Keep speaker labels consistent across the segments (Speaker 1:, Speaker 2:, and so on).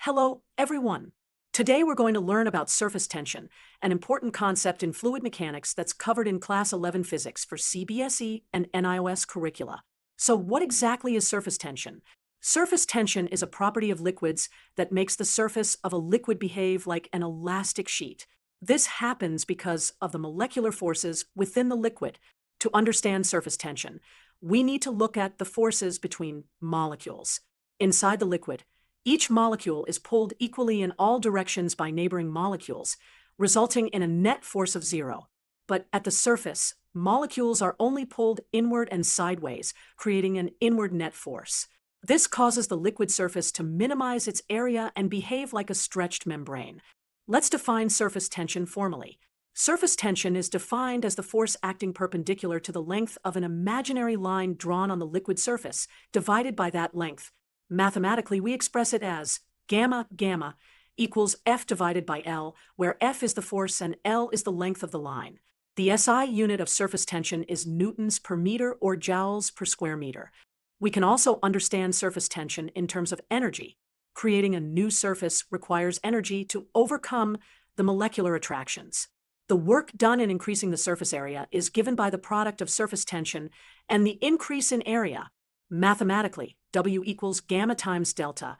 Speaker 1: Hello, everyone. Today we're going to learn about surface tension, an important concept in fluid mechanics that's covered in Class 11 Physics for CBSE and NIOS curricula. So what exactly is surface tension? Surface tension is a property of liquids that makes the surface of a liquid behave like an elastic sheet. This happens because of the molecular forces within the liquid. To understand surface tension, we need to look at the forces between molecules. Inside the liquid, each molecule is pulled equally in all directions by neighboring molecules, resulting in a net force of zero. But at the surface, molecules are only pulled inward and sideways, creating an inward net force. This causes the liquid surface to minimize its area and behave like a stretched membrane. Let's define surface tension formally. Surface tension is defined as the force acting perpendicular to the length of an imaginary line drawn on the liquid surface, divided by that length. Mathematically, we express it as gamma equals F divided by L, where F is the force and L is the length of the line. The SI unit of surface tension is newtons per meter or joules per square meter. We can also understand surface tension in terms of energy. Creating a new surface requires energy to overcome the molecular attractions. The work done in increasing the surface area is given by the product of surface tension and the increase in area. Mathematically, W equals gamma times delta,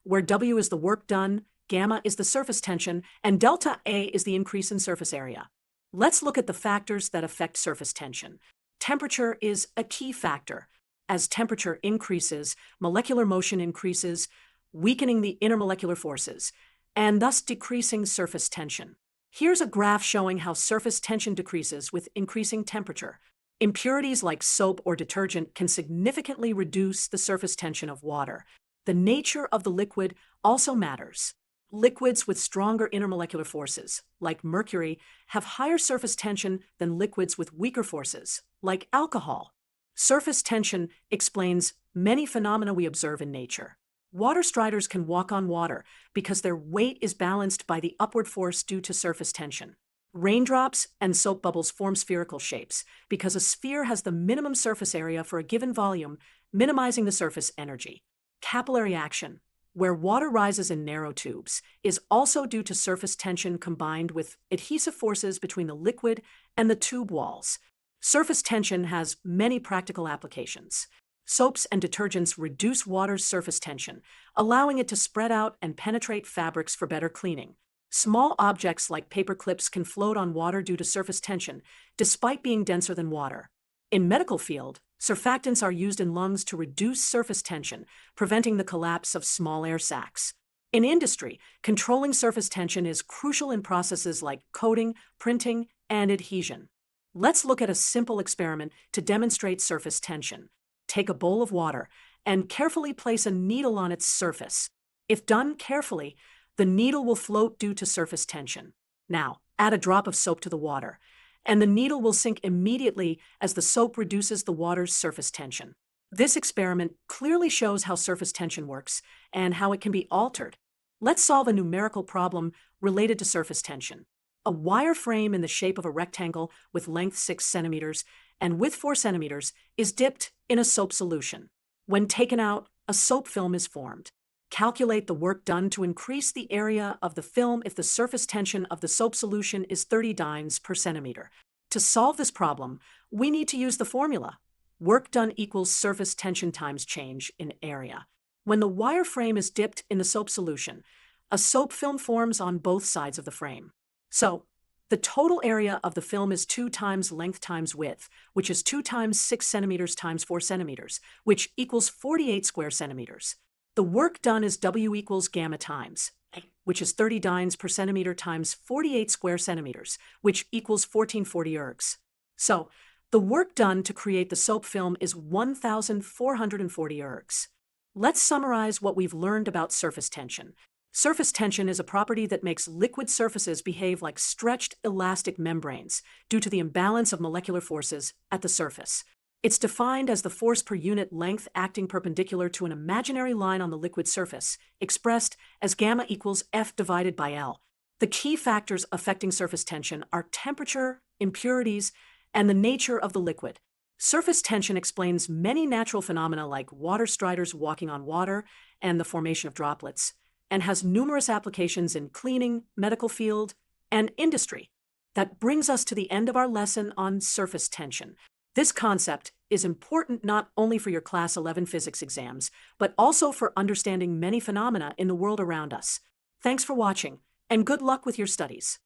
Speaker 1: where W is the work done, gamma is the surface tension, and delta A is the increase in surface area. Let's look at the factors that affect surface tension. Temperature is a key factor. As temperature increases, molecular motion increases, weakening the intermolecular forces, and thus decreasing surface tension. Here's a graph showing how surface tension decreases with increasing temperature. Impurities like soap or detergent can significantly reduce the surface tension of water. The nature of the liquid also matters. Liquids with stronger intermolecular forces, like mercury, have higher surface tension than liquids with weaker forces, like alcohol. Surface tension explains many phenomena we observe in nature. Water striders can walk on water because their weight is balanced by the upward force due to surface tension. Raindrops and soap bubbles form spherical shapes because a sphere has the minimum surface area for a given volume, minimizing the surface energy. Capillary action, where water rises in narrow tubes, is also due to surface tension combined with adhesive forces between the liquid and the tube walls. Surface tension has many practical applications. Soaps and detergents reduce water's surface tension, allowing it to spread out and penetrate fabrics for better cleaning. Small objects like paper clips can float on water due to surface tension, despite being denser than water. In medical field, surfactants are used in lungs to reduce surface tension, preventing the collapse of small air sacs. In industry, controlling surface tension is crucial in processes like coating, printing, and adhesion. Let's look at a simple experiment to demonstrate surface tension. Take a bowl of water and carefully place a needle on its surface. If done carefully, the needle will float due to surface tension. Now, add a drop of soap to the water, and the needle will sink immediately as the soap reduces the water's surface tension. This experiment clearly shows how surface tension works and how it can be altered. Let's solve a numerical problem related to surface tension. A wire frame in the shape of a rectangle with length 6 centimeters and width 4 centimeters is dipped in a soap solution. When taken out, a soap film is formed. Calculate the work done to increase the area of the film if the surface tension of the soap solution is 30 dynes per centimeter. To solve this problem, we need to use the formula. Work done equals surface tension times change in area. When the wire frame is dipped in the soap solution, a soap film forms on both sides of the frame. So, the total area of the film is 2 times length times width, which is 2 times 6 centimeters times 4 centimeters, which equals 48 square centimeters. The work done is W equals gamma times, which is 30 dynes per centimeter times 48 square centimeters, which equals 1440 ergs. So, the work done to create the soap film is 1,440 ergs. Let's summarize what we've learned about surface tension. Surface tension is a property that makes liquid surfaces behave like stretched elastic membranes due to the imbalance of molecular forces at the surface. It's defined as the force per unit length acting perpendicular to an imaginary line on the liquid surface, expressed as gamma equals F divided by L. The key factors affecting surface tension are temperature, impurities, and the nature of the liquid. Surface tension explains many natural phenomena like water striders walking on water and the formation of droplets. and has numerous applications in cleaning, medical field, and industry. That brings us to the end of our lesson on surface tension. This concept is important not only for your Class 11 physics exams, but also for understanding many phenomena in the world around us. Thanks for watching, and good luck with your studies.